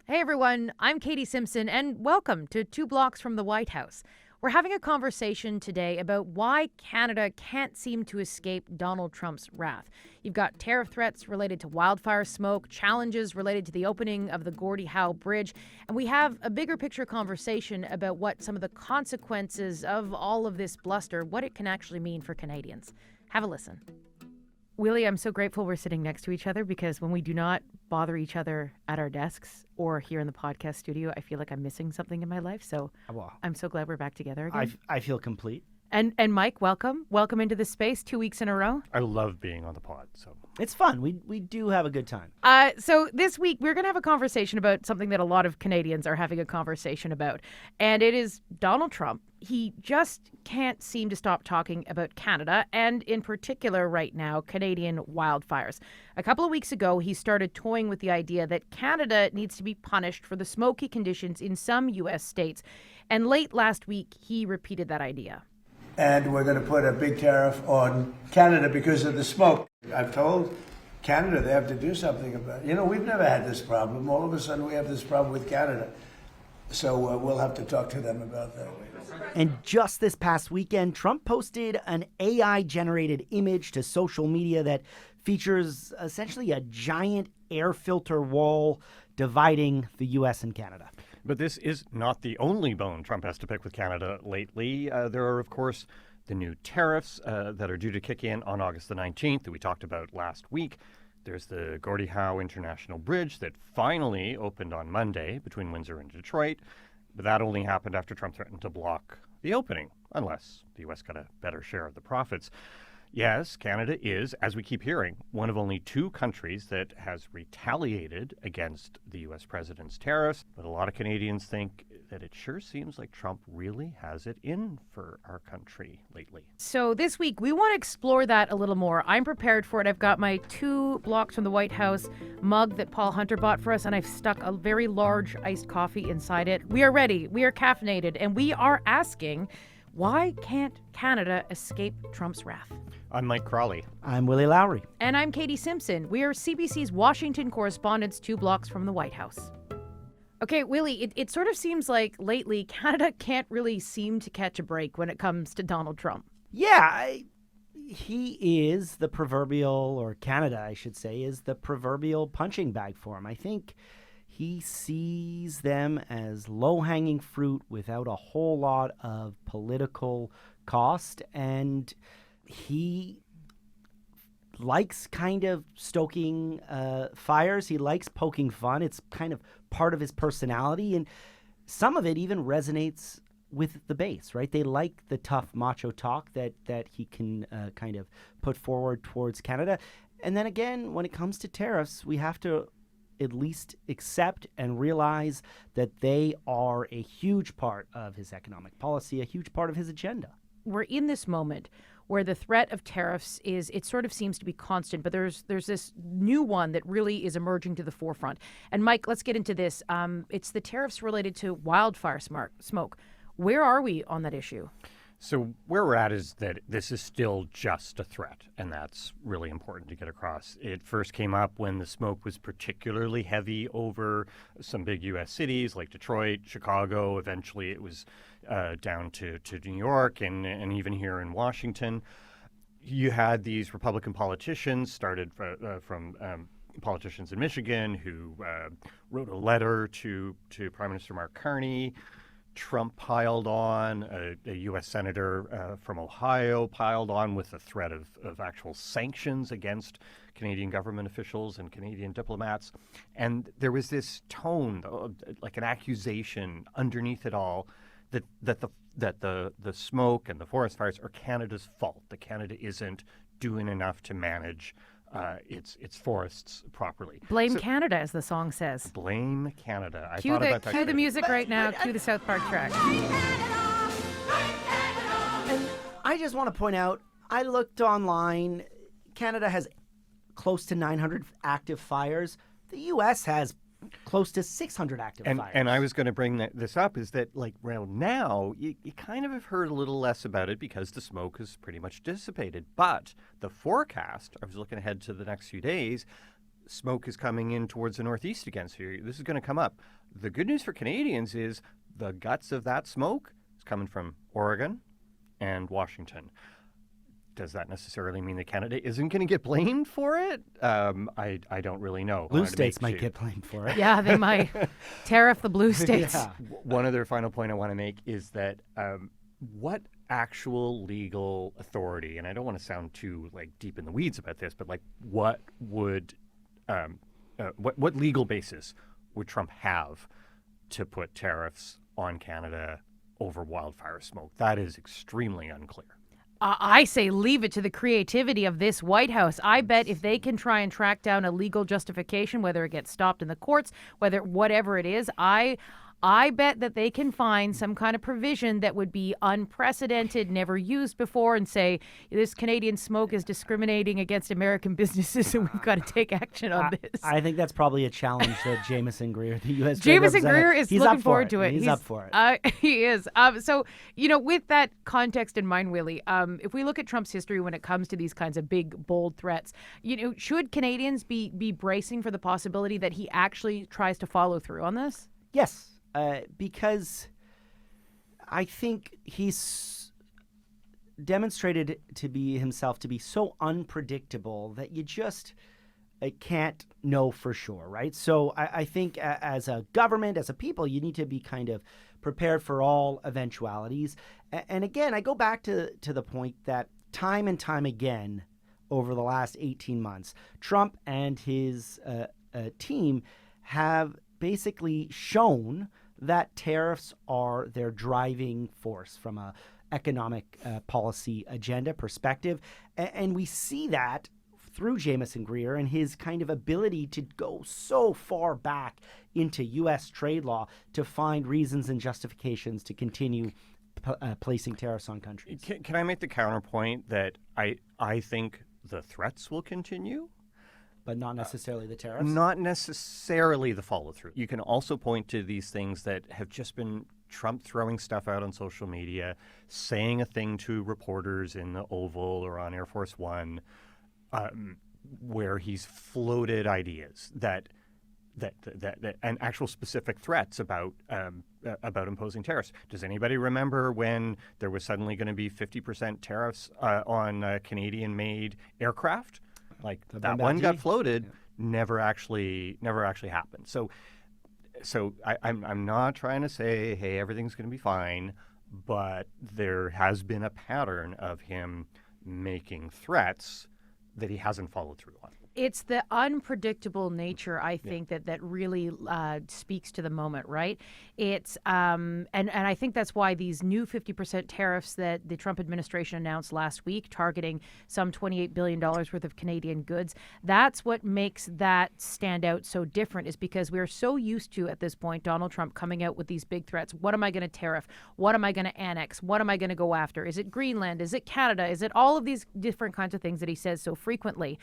Hey everyone, I'm Katie Simpson, and welcome to 2 Blocks from the White House. We're having a conversation today about why Canada can't seem to escape Donald Trump's wrath. You've got tariff threats related to wildfire smoke, challenges related to the opening of the Gordie Howe Bridge, and we have a bigger picture conversation about what some of the consequences of all of this bluster, what it can actually mean for Canadians. Have a listen. Willy, I'm so grateful we're sitting next to each other because when we do not bother each other at our desks or here in the podcast studio, I feel like I'm missing something in my life. So I'm so glad we're back together again. I feel complete. And Mike, welcome. Welcome into this space 2 weeks in a row. I love being on the pod. So it's fun. We do have a good time. So this week we're going to have a conversation about something that a lot of Canadians are having a conversation about. And it is Donald Trump. He just can't seem to stop talking about Canada and in particular right now, Canadian wildfires. A couple of weeks ago, he started toying with the idea that Canada needs to be punished for the smoky conditions in some U.S. states. And late last week, he repeated that idea. And we're going to put a big tariff on Canada because of the smoke. I've told Canada they have to do something about it. You know, we've never had this problem. All of a sudden we have this problem with Canada. So we'll have to talk to them about that. And just this past weekend, Trump posted an AI-generated image to social media that features essentially a giant air filter wall dividing the U.S. and Canada. But this is not the only bone Trump has to pick with Canada lately. There are, of course, the new tariffs that are due to kick in on August the 19th that we talked about last week. There's the Gordie Howe International Bridge that finally opened on Monday between Windsor and Detroit. But that only happened after Trump threatened to block the opening, unless the U.S. got a better share of the profits. Yes, Canada is, as we keep hearing, one of only 2 countries that has retaliated against the U.S. president's tariffs. But a lot of Canadians think that it sure seems like Trump really has it in for our country lately. So this week, we want to explore that a little more. I'm prepared for it. I've got my 2 Blocks from the White House mug that Paul Hunter bought for us, and I've stuck a very large iced coffee inside it. We are ready. We are caffeinated, and we are asking, why can't Canada escape Trump's wrath? I'm Mike Crawley. I'm Willy Lowry. And I'm Katie Simpson. We are CBC's Washington correspondents 2 blocks from the White House. Okay, Willy, it sort of seems like lately Canada can't really seem to catch a break when it comes to Donald Trump. Yeah, he is the proverbial, or Canada, I should say, is the proverbial punching bag for him. I think he sees them as low-hanging fruit without a whole lot of political cost, and he likes kind of stoking fires. He likes poking fun. It's kind of part of his personality, and some of it even resonates with the base, right? They like the tough macho talk that he can kind of put forward towards Canada. And then again, when it comes to tariffs, we have to at least accept and realize that they are a huge part of his economic policy, a huge part of his agenda. We're in this moment where the threat of tariffs it sort of seems to be constant, but there's this new one that really is emerging to the forefront. And Mike, let's get into this. It's the tariffs related to wildfire smoke. Where are we on that issue? So where we're at is that this is still just a threat, and that's really important to get across. It first came up when the smoke was particularly heavy over some big U.S. cities like Detroit, Chicago. Eventually it was down to New York and even here in Washington. You had these Republican politicians started from politicians in Michigan who wrote a letter to Prime Minister Mark Carney. Trump piled on, a U.S. senator from Ohio piled on with the threat of actual sanctions against Canadian government officials and Canadian diplomats. And there was this tone, like an accusation underneath it all, that the smoke and the forest fires are Canada's fault, that Canada isn't doing enough to manage its forests properly. Blame Canada, as the song says. Blame Canada. Cue the music right now. Cue the South Park track. And I just want to point out, I looked online. Canada has close to 900 active fires. The U.S. has close to 600 active fires. And I was going to bring this up, is that, like, well, now you kind of have heard a little less about it because the smoke is pretty much dissipated. But the forecast, I was looking ahead to the next few days, smoke is coming in towards the northeast again. So this is going to come up. The good news for Canadians is the guts of that smoke is coming from Oregon and Washington. Does that necessarily mean that Canada isn't going to get blamed for it? I don't really know. Blue states might get blamed for it. Yeah, they might. Tariff the blue states. Yeah. One other final point I want to make is that what actual legal authority, and I don't want to sound too deep in the weeds about this, but what would what legal basis would Trump have to put tariffs on Canada over wildfire smoke? That is extremely unclear. I say leave it to the creativity of this White House. I bet if they can try and track down a legal justification, whether it gets stopped in the courts, whatever it is, I bet that they can find some kind of provision that would be unprecedented, never used before, and say this Canadian smoke is discriminating against American businesses, and we've got to take action on this. I think that's probably a challenge that Jameson Greer, the U.S. Jameson Greer is looking forward to it. He's up for it. He is. So, with that context in mind, Willy, if we look at Trump's history when it comes to these kinds of big, bold threats, should Canadians be bracing for the possibility that he actually tries to follow through on this? Yes. Because I think he's demonstrated himself to be so unpredictable that you just can't know for sure, right? So I think as a government, as a people, you need to be kind of prepared for all eventualities. And again, I go back to the point that time and time again over the last 18 months, Trump and his team have basically shown that tariffs are their driving force from a economic policy agenda perspective. And we see that through Jameson Greer and his kind of ability to go so far back into U.S. trade law to find reasons and justifications to continue placing tariffs on countries. Can I make the counterpoint that I think the threats will continue? But not necessarily the tariffs? Not necessarily the follow-through. You can also point to these things that have just been Trump throwing stuff out on social media, saying a thing to reporters in the Oval or on Air Force One, where he's floated ideas that and actual specific threats about imposing tariffs. Does anybody remember when there was suddenly going to be 50% tariffs on Canadian-made aircraft? That one got floated, never actually happened. So I'm not trying to say, hey, everything's going to be fine, but there has been a pattern of him making threats that he hasn't followed through on. It's the unpredictable nature, I think, that really speaks to the moment, right? It's and I think that's why these new 50% tariffs that the Trump administration announced last week, targeting some $28 billion worth of Canadian goods, that's what makes that stand out so different, is because we're so used to, at this point, Donald Trump coming out with these big threats. What am I going to tariff? What am I going to annex? What am I going to go after? Is it Greenland? Is it Canada? Is it all of these different kinds of things that he says so frequently?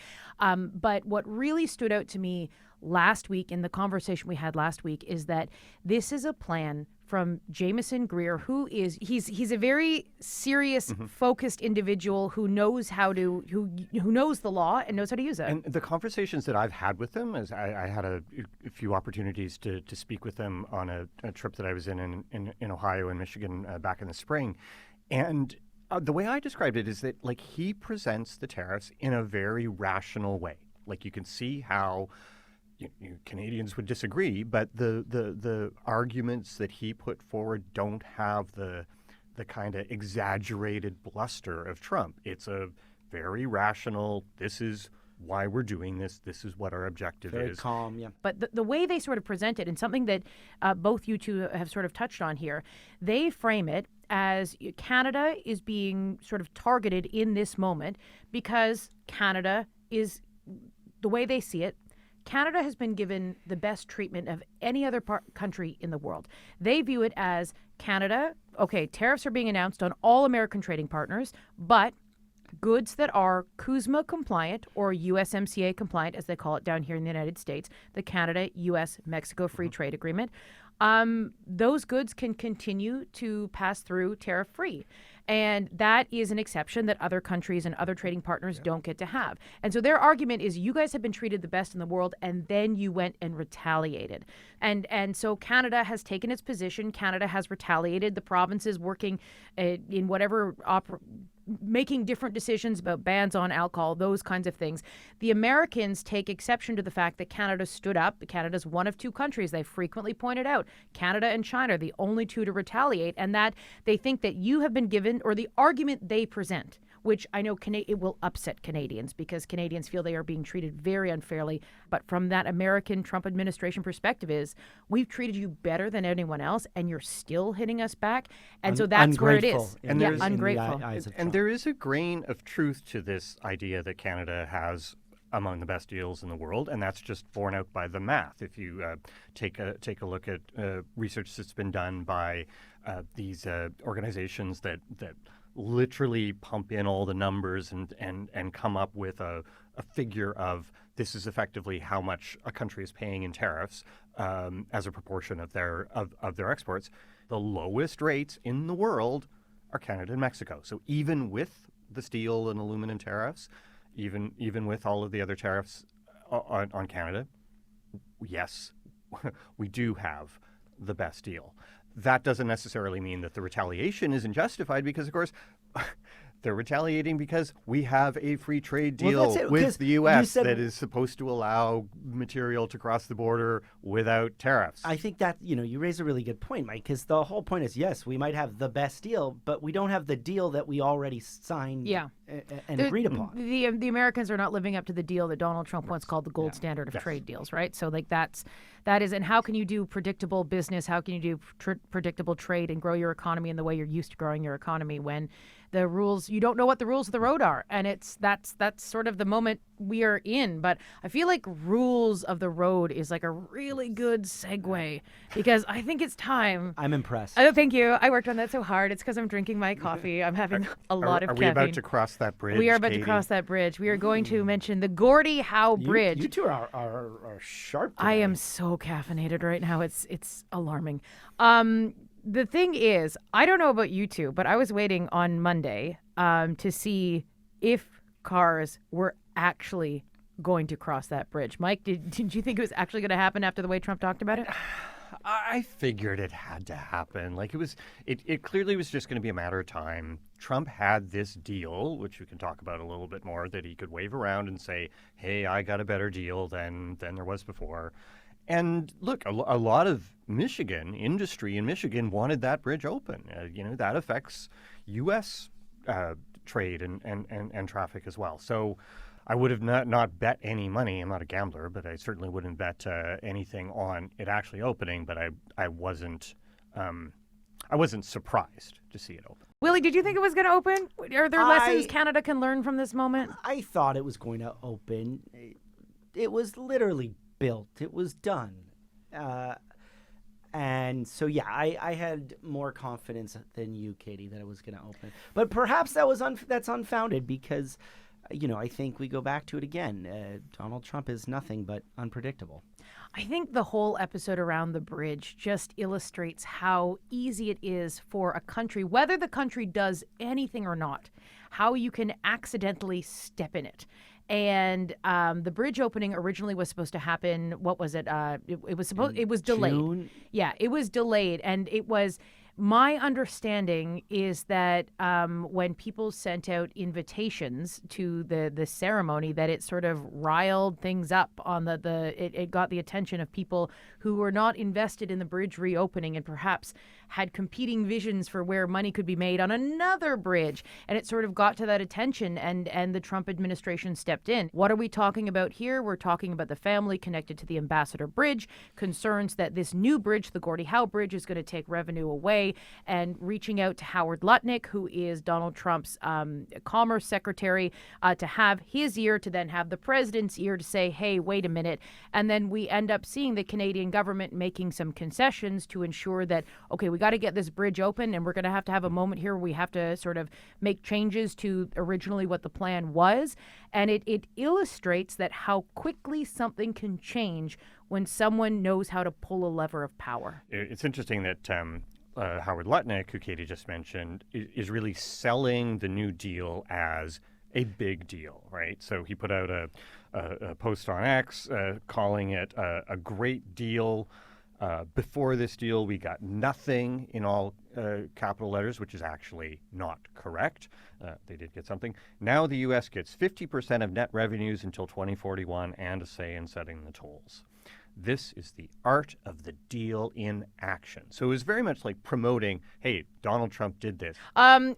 But what really stood out to me last week in the conversation we had last week is that this is a plan from Jameson Greer, who is he's a very serious, focused individual who knows who knows the law and knows how to use it. And the conversations that I've had with him, as I had a few opportunities to speak with him on a trip that I was in Ohio and Michigan back in the spring, and the way I described it is that he presents the tariffs in a very rational way. You can see how Canadians would disagree, but the arguments that he put forward don't have the kind of exaggerated bluster of Trump. It's a very rational, this is why we're doing this, this is what our objective is. Very calm, yeah. But the way they sort of present it, and something that both you two have sort of touched on here, they frame it as Canada is being sort of targeted in this moment because Canada is, the way they see it, Canada has been given the best treatment of any other country in the world. They view it as Canada, okay, tariffs are being announced on all American trading partners, but goods that are CUSMA compliant or USMCA compliant, as they call it down here in the United States, the Canada-US-Mexico Free Trade Agreement, those goods can continue to pass through tariff-free. And that is an exception that other countries and other trading partners don't get to have. And so their argument is you guys have been treated the best in the world, and then you went and retaliated. And so Canada has taken its position. Canada has retaliated. The provinces working in whatever making different decisions about bans on alcohol, those kinds of things. The Americans take exception to the fact that Canada stood up. Canada's one of two countries they frequently pointed out. Canada and China are the only two to retaliate, and that they think that you have been given, or the argument they present, which I know it will upset Canadians because Canadians feel they are being treated very unfairly. But from that American Trump administration perspective is, we've treated you better than anyone else, and you're still hitting us back. And so that's where it is. And ungrateful. And there is a grain of truth to this idea that Canada has among the best deals in the world, and that's just borne out by the math. If you take a look at research that's been done by these organizations that literally pump in all the numbers and come up with a figure of this is effectively how much a country is paying in tariffs as a proportion of their exports. The lowest rates in the world are Canada and Mexico. So even with the steel and aluminum tariffs, even with all of the other tariffs on Canada, yes, we do have the best deal. That doesn't necessarily mean that the retaliation isn't justified because, of course, they're retaliating because we have a free trade deal with the U.S. that is supposed to allow material to cross the border without tariffs. I think that, you raise a really good point, Mike, because the whole point is, yes, we might have the best deal, but we don't have the deal that we already signed and agreed upon. The Americans are not living up to the deal that Donald Trump once called the gold standard of trade deals, right? So that is, and how can you do predictable business? How can you do predictable trade and grow your economy in the way you're used to growing your economy when the rules, you don't know what the rules of the road are? And that's sort of the moment we are in. But I feel like rules of the road is like a really good segue because I think it's time. I'm impressed. Oh, thank you. I worked on that so hard. It's because I'm drinking my coffee. I'm having a lot of caffeine. Are we about to cross that bridge? We are about to cross that bridge. We are going to mention the Gordie Howe Bridge. You two are sharp today. I am so caffeinated right now. It's alarming. The thing is, I don't know about you two, but I was waiting on Monday to see if cars were actually going to cross that bridge. Mike, did you think it was actually going to happen after the way Trump talked about it? I figured it had to happen. Like it clearly was just going to be a matter of time. Trump had this deal, which we can talk about a little bit more, that he could wave around and say, hey, I got a better deal than there was before. And look, a lot of industry in Michigan wanted that bridge open. That affects U.S. Trade and traffic as well. So I would have not bet any money. I'm not a gambler, but I certainly wouldn't bet anything on it actually opening. But I wasn't surprised to see it open. Willie, did you think it was going to open? Are there lessons Canada can learn from this moment? I thought it was going to open. It was literally built. It was done. And so, yeah, I had more confidence than you, Katie, that it was going to open. But perhaps that's unfounded because, I think we go back to it again. Donald Trump is nothing but unpredictable. I think the whole episode around the bridge just illustrates how easy it is for a country, whether the country does anything or not, how you can accidentally step in it. And the bridge opening originally was supposed to happen. What was it? It was delayed. June? Yeah, it was delayed, and it was. My understanding is that when people sent out invitations to the ceremony, that it sort of riled things up on it got the attention of people who were not invested in the bridge reopening and perhaps had competing visions for where money could be made on another bridge. And it sort of got to that attention, and the Trump administration stepped in. What are we talking about here? We're talking about the family connected to the Ambassador Bridge, concerns that this new bridge, the Gordie Howe Bridge, is going to take revenue away, and reaching out to Howard Lutnick, who is Donald Trump's Commerce Secretary, to have his ear, to then have the president's ear to say, hey, wait a minute. And then we end up seeing the Canadian government making some concessions to ensure that, okay, we got to get this bridge open, and we're going to have a moment here where we have to sort of make changes to originally what the plan was. And it illustrates that how quickly something can change when someone knows how to pull a lever of power. It's interesting that Howard Lutnick, who Katie just mentioned, is really selling the New Deal as a big deal, right? So he put out a post on X calling it a great deal. Before this deal, we got nothing in all capital letters, which is actually not correct. They did get something. Now the U.S. gets 50% of net revenues until 2041 and a say in setting the tolls. This is the art of the deal in action. So it was very much like promoting, hey, Donald Trump did this.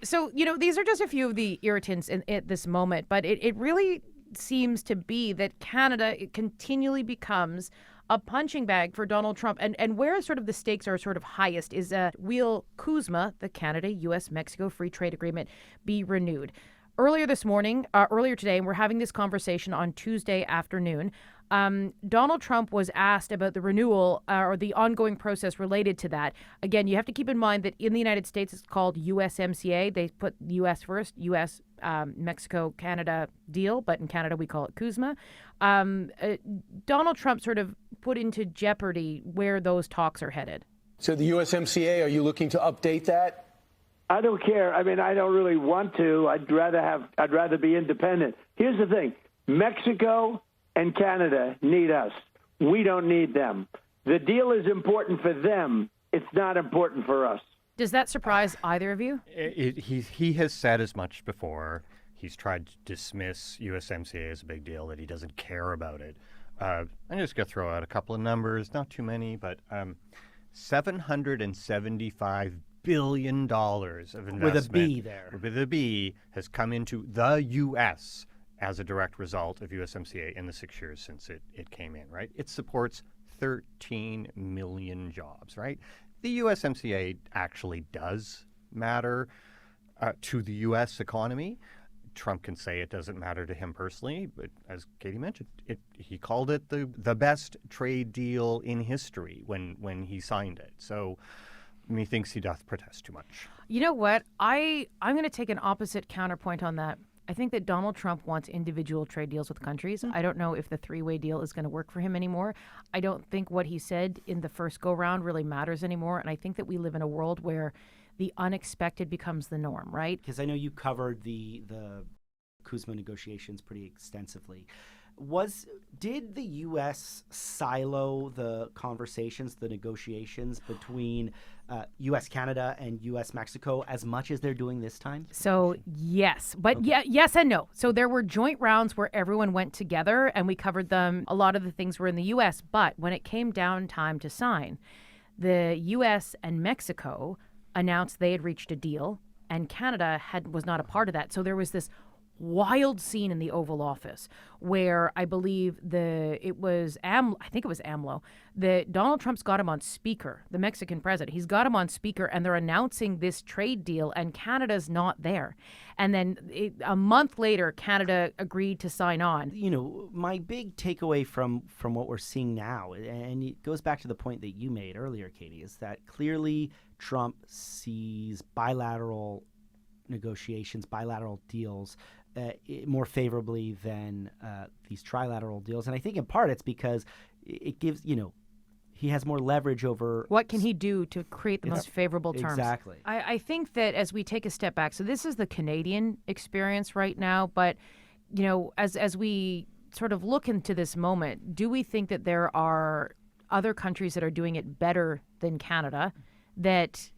So, these are just a few of the irritants at this moment, but it really seems to be that Canada continually becomes a punching bag for Donald Trump. And where sort of the stakes are sort of highest is will CUSMA, the Canada-U.S.-Mexico Free Trade Agreement, be renewed? Earlier today, and we're having this conversation on Tuesday afternoon, Donald Trump was asked about the renewal or the ongoing process related to that. Again, you have to keep in mind that in the United States, it's called USMCA. They put U.S. first, U.S., Mexico, Canada deal, but in Canada we call it CUSMA. Donald Trump sort of put into jeopardy where those talks are headed. So the USMCA, are you looking to update that? I don't care. I mean, I don't really want to. I'd rather be independent. Here's the thing. Mexico and Canada need us. We don't need them. The deal is important for them. It's not important for us. Does that surprise either of you? He has said as much before. He's tried to dismiss USMCA as a big deal, that he doesn't care about it. I'm just going to throw out a couple of numbers, not too many, but $775 billion of investment. With a B there. With a B has come into the U.S. as a direct result of USMCA in the 6 years since it came in, right? It supports 13 million jobs, right? The USMCA actually does matter to the U.S. economy. Trump can say it doesn't matter to him personally, but as Katie mentioned, he called it the best trade deal in history when he signed it. So methinks he doth protest too much. You know what? I'm going to take an opposite counterpoint on that. I think that Donald Trump wants individual trade deals with countries. I don't know if the three-way deal is going to work for him anymore. I don't think what he said in the first go-round really matters anymore. And I think that we live in a world where the unexpected becomes the norm, right? Because I know you covered the CUSMA negotiations pretty extensively. Did the U.S. silo the conversations, the negotiations between U.S. Canada and U.S. Mexico as much as they're doing this time? So yes, but Okay. yes and no. So there were joint rounds where everyone went together and we covered them. A lot of the things were in the U.S., but when it came down time to sign, the U.S. and Mexico announced they had reached a deal, and Canada was not a part of that. So there was this wild scene in the Oval Office where I believe it was AMLO, that Donald Trump's got him on speaker, the Mexican president. He's got him on speaker, and they're announcing this trade deal, and Canada's not there. And then a month later, Canada agreed to sign on. You know, my big takeaway from what we're seeing now, and it goes back to the point that you made earlier, Katie, is that clearly Trump sees bilateral negotiations, bilateral deals more favorably than these trilateral deals. And I think in part it's because it gives, he has more leverage over... What can he do to create the most favorable terms? Exactly. I think that as we take a step back, so this is the Canadian experience right now, but, as we sort of look into this moment, do we think that there are other countries that are doing it better than Canada, that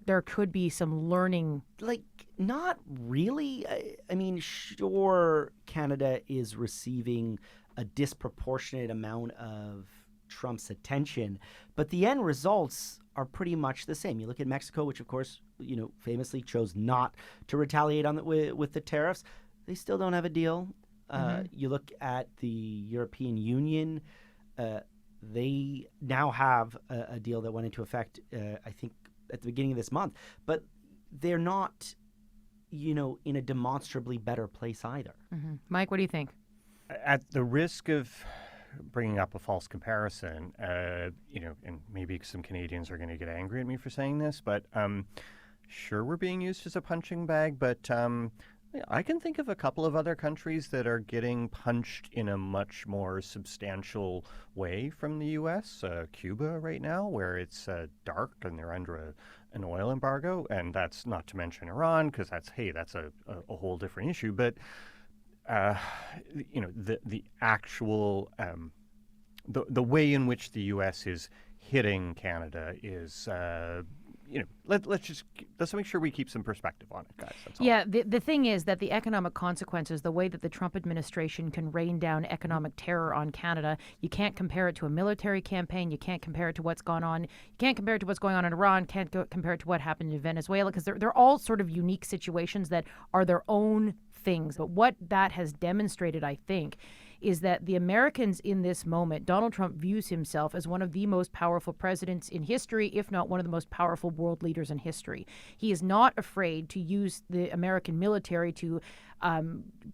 there could be some learning? Not really. I mean, sure, Canada is receiving a disproportionate amount of Trump's attention, but the end results are pretty much the same. You look at Mexico, which of course, famously chose not to retaliate with the tariffs. They still don't have a deal. You look at the European Union. They now have a deal that went into effect, I think, at the beginning of this month. But they're not, in a demonstrably better place either. Mm-hmm. Mike, what do you think? At the risk of bringing up a false comparison, and maybe some Canadians are going to get angry at me for saying this, but sure, we're being used as a punching bag, but Yeah, I can think of a couple of other countries that are getting punched in a much more substantial way from the U.S. Cuba right now, where it's dark and they're under an oil embargo, and that's not to mention Iran, because that's a whole different issue. But the actual the way in which the U.S. is hitting Canada is. Let's make sure we keep some perspective on it, guys. That's all. Yeah, the thing is that the economic consequences, the way that the Trump administration can rain down economic terror on Canada, you can't compare it to a military campaign. You can't compare it to what's gone on. You can't compare it to what's going on in Iran. Can't compare it to what happened in Venezuela, because they're all sort of unique situations that are their own things. But what that has demonstrated, I think, is that the Americans in this moment, Donald Trump views himself as one of the most powerful presidents in history, if not one of the most powerful world leaders in history. He is not afraid to use the American military to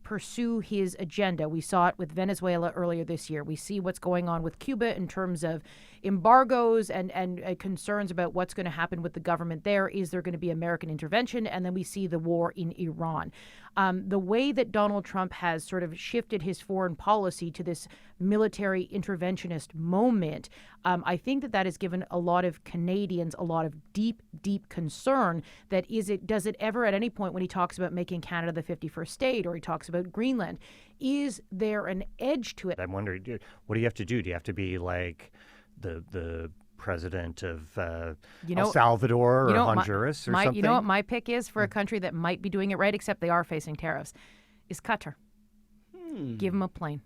pursue his agenda. We saw it with Venezuela earlier this year. We see what's going on with Cuba in terms of embargoes and concerns about what's going to happen with the government there. Is there going to be American intervention? And then we see the war in Iran. The way that Donald Trump has sort of shifted his foreign policy to this military interventionist moment, I think that has given a lot of Canadians a lot of deep, deep concern that does it ever at any point when he talks about making Canada the 51st state or he talks about Greenland, is there an edge to it? I'm wondering, what do you have to do? Do you have to be like the president of El Salvador or Honduras or something? You know what my pick is for a country that might be doing it right, except they are facing tariffs, is Qatar. Give them a plane.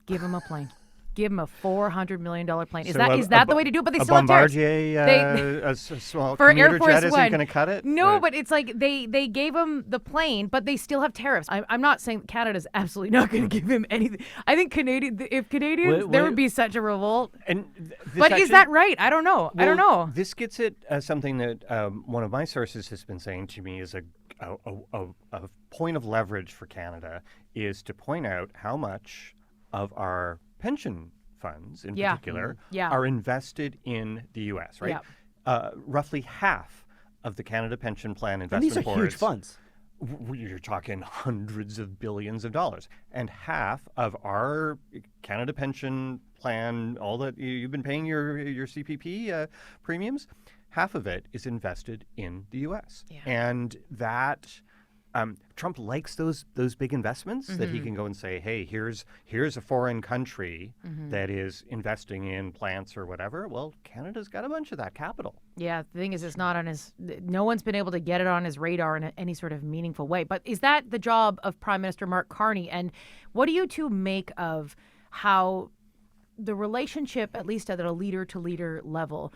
Give them a plane. Give them a $400 million plane. Is that the way to do it? But they still have tariffs. A small for commuter Air Force jet isn't One. going to cut it? No, but it's like they gave him the plane, but they still have tariffs. I'm not saying Canada's absolutely not going to give him anything. I think if Canadians, there would be such a revolt. Is that right? I don't know. I don't know. This gets at something that one of my sources has been saying to me is a point of leverage for Canada is to point out how much of our pension funds in particular are invested in the U.S., right? Yeah. Roughly half of the Canada Pension Plan investment boards. These are huge funds. You're talking hundreds of billions of dollars. And half of our Canada Pension Plan, all that you've been paying your CPP premiums, half of it is invested in the U.S. Yeah. And that... Trump likes those big investments that he can go and say, hey, here's a foreign country that is investing in plants or whatever. Well, Canada's got a bunch of that capital. Yeah, the thing is, it's not on no one's been able to get it on his radar in any sort of meaningful way. But is that the job of Prime Minister Mark Carney? And what do you two make of how the relationship, at least at a leader-to-leader level,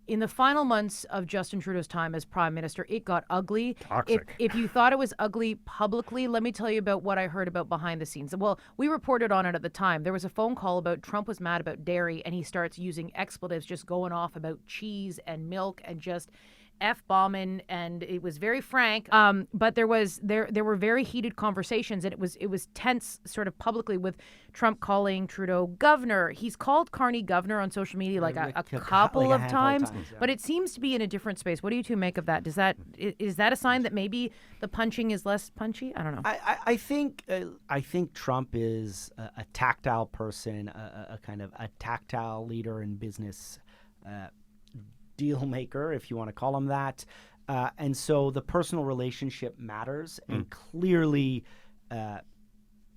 in the final months of Justin Trudeau's time as Prime Minister, it got ugly. Toxic. If you thought it was ugly publicly, let me tell you about what I heard about behind the scenes. Well, we reported on it at the time. There was a phone call about Trump was mad about dairy, and he starts using expletives, just going off about cheese and milk and just F-bombing, and it was very frank. But there were very heated conversations, and it was tense sort of publicly with Trump calling Trudeau governor. He's called Carney governor on social media like a couple of times, but it seems to be in a different space. What do you two make of that? Is that a sign that maybe the punching is less punchy? I don't know. I think Trump is a tactile person, a kind of a tactile leader in business. Deal maker, if you want to call him that. And so the personal relationship matters. And clearly,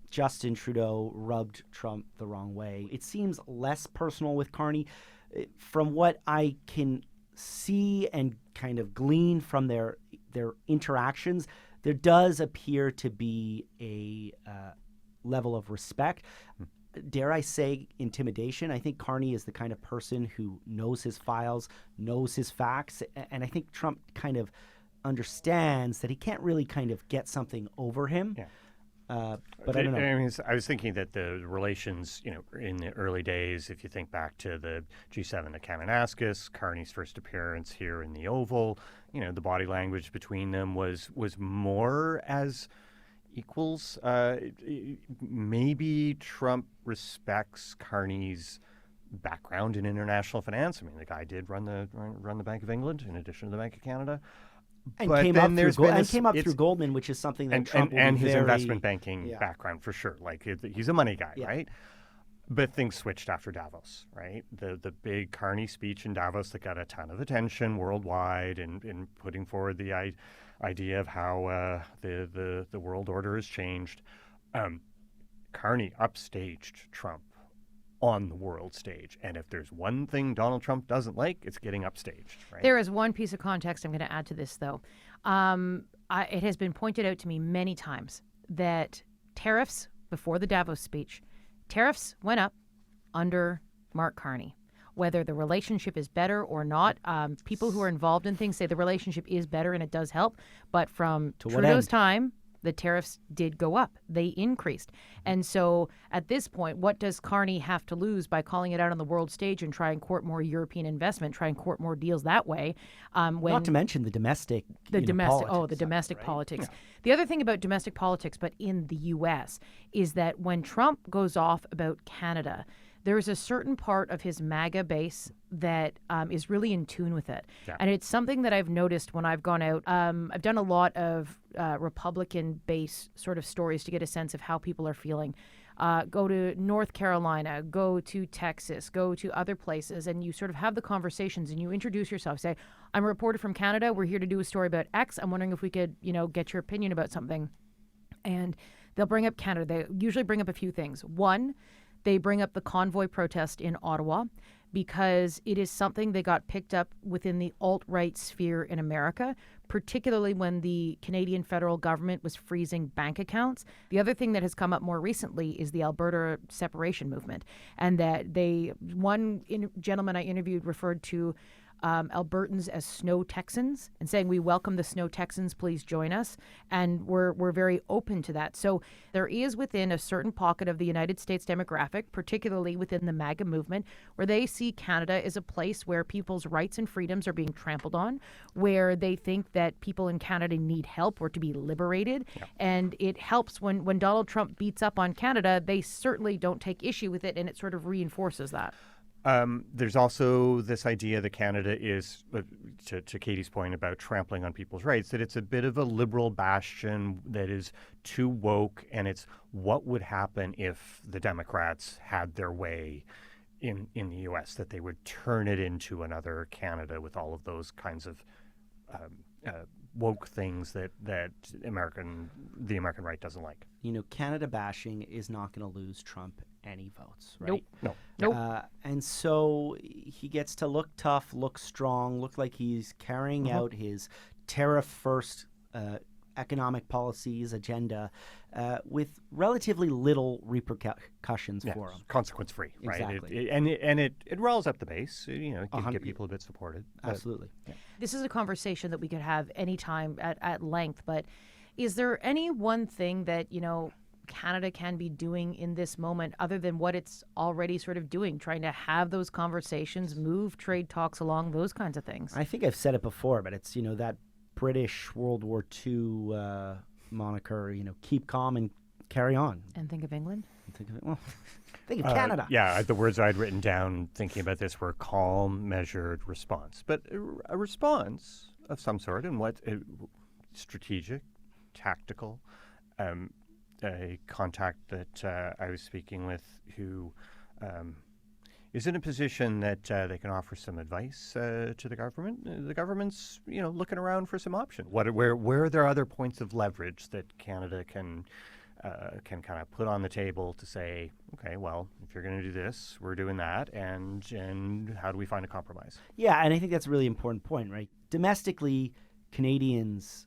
Justin Trudeau rubbed Trump the wrong way. It seems less personal with Carney. From what I can see and kind of glean from their interactions, there does appear to be a level of respect. Dare I say intimidation? I think Carney is the kind of person who knows his files, knows his facts, and I think Trump kind of understands that he can't really kind of get something over him. Yeah. But I don't know. I was thinking that the relations, in the early days, if you think back to the G7 at Kananaskis, Carney's first appearance here in the Oval, the body language between them was more as equals. Maybe Trump respects Carney's background in international finance. I mean, the guy did run the Bank of England in addition to the Bank of Canada. And but came then up through there's Gold- been and this- came up it's- through Goldman, which is something that Trump will and be his very, investment banking yeah. background for sure. Like he's a money guy, Yeah. right? But things switched after Davos, right? The big Carney speech in Davos that got a ton of attention worldwide, and in putting forward the idea of how the world order has changed. Carney upstaged Trump on the world stage, and if there's one thing Donald Trump doesn't like, it's getting upstaged, right? There is one piece of context I'm going to add to this, though. It has been pointed out to me many times that tariffs, before the Davos speech, tariffs went up under Mark Carney. Whether the relationship is better or not, people who are involved in things say the relationship is better and it does help. But from To what Trudeau's end? time, the tariffs did go up. They increased. And so at this point, what does Carney have to lose by calling it out on the world stage and try and court more European investment, try and court more deals that way? Not to mention the domestic Domestic politics. The other thing about domestic politics, but in the U.S., is that when Trump goes off about Canada, there is a certain part of his MAGA base that is really in tune with it. Yeah. And it's something that I've noticed when I've gone out. I've done a lot of Republican-based sort of stories to get a sense of how people are feeling. Go to North Carolina, go to Texas, go to other places, and you sort of have the conversations and you introduce yourself. Say, I'm a reporter from Canada. We're here to do a story about X. I'm wondering if we could, get your opinion about something. And they'll bring up Canada. They usually bring up a few things. One, they bring up the convoy protest in Ottawa because it is something that got picked up within the alt-right sphere in America, particularly when the Canadian federal government was freezing bank accounts. The other thing that has come up more recently is the Alberta separation movement, and that gentleman I interviewed referred to Albertans as snow Texans and saying, we welcome the snow Texans, please join us. And we're very open to that. So there is within a certain pocket of the United States demographic, particularly within the MAGA movement, where they see Canada as a place where people's rights and freedoms are being trampled on, where they think that people in Canada need help or to be liberated. Yeah. And it helps when Donald Trump beats up on Canada, they certainly don't take issue with it, and it sort of reinforces that. There's also this idea that Canada is, to Katie's point about trampling on people's rights, that it's a bit of a liberal bastion that is too woke, and it's what would happen if the Democrats had their way in the U.S., that they would turn it into another Canada with all of those kinds of woke things that the American right doesn't like. Canada bashing is not going to lose Trump any votes, right? Nope. And so he gets to look tough, look strong, look like he's carrying out his tariff-first economic policies agenda with relatively little repercussions for him. Consequence-free, right? Exactly. It riles up the base. It can get people a bit supported. Absolutely. This is a conversation that we could have anytime at length, but is there any one thing that, Canada can be doing in this moment other than what it's already sort of doing, trying to have those conversations, move trade talks along, those kinds of things? I think I've said it before, but it's, that British World War II moniker, keep calm and carry on. And think of England? Think of Canada. Yeah, the words I'd written down thinking about this were calm, measured response. But a response of some sort, and what strategic, tactical. A contact that I was speaking with who is in a position that they can offer some advice to the government. The government's, looking around for some options. Where are there other points of leverage that Canada can kind of put on the table to say, okay, well, if you're going to do this, we're doing that, and how do we find a compromise? Yeah, and I think that's a really important point, right? Domestically, Canadians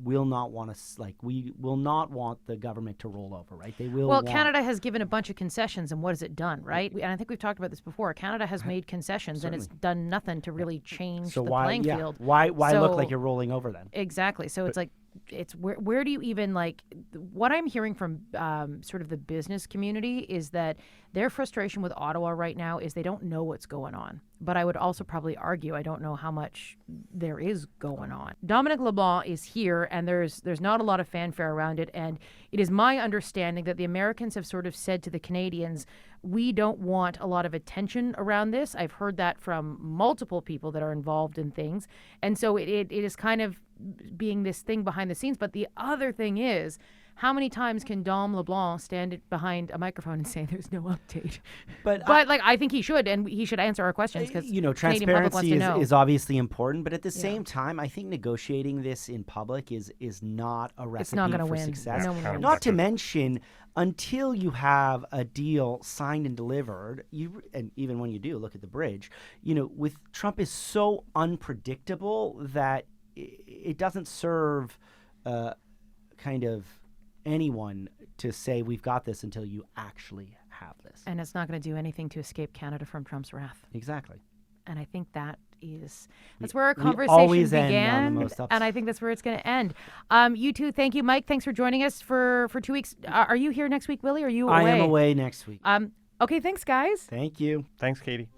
will not want to, we will not want the government to roll over, right? They will. Well, Canada has given a bunch of concessions, and what has it done, right? And I think we've talked about this before. Canada has made concessions, Certainly. and it's done nothing to really change so the why, playing field. Why So- look like you're rolling over then? Exactly. So it's where do you even what I'm hearing from sort of the business community is that their frustration with Ottawa right now is they don't know what's going on. But I would also probably argue I don't know how much there is going on. Dominic LeBlanc is here, and there's not a lot of fanfare around it. And it is my understanding that the Americans have sort of said to the Canadians, we don't want a lot of attention around this. I've heard that from multiple people that are involved in things. And so it is kind of being this thing behind the scenes. But the other thing is, how many times can Dom LeBlanc stand behind a microphone and say there's no update? But I think he should, and he should answer our questions because transparency is obviously important. But at the same time, I think negotiating this in public is not a recipe for success. Not to mention, until you have a deal signed and delivered, and even when you do, look at the bridge. With Trump is so unpredictable that it doesn't serve kind of anyone to say we've got this until you actually have this. And it's not going to do anything to escape Canada from Trump's wrath. Exactly. And I think that's where our conversation began, and I think that's where it's going to end. You two, thank you, Mike. Thanks for joining us for 2 weeks. Are you here next week, Willie? Or are you away? I am away next week. Okay, thanks, guys. Thank you. Thanks, Katie.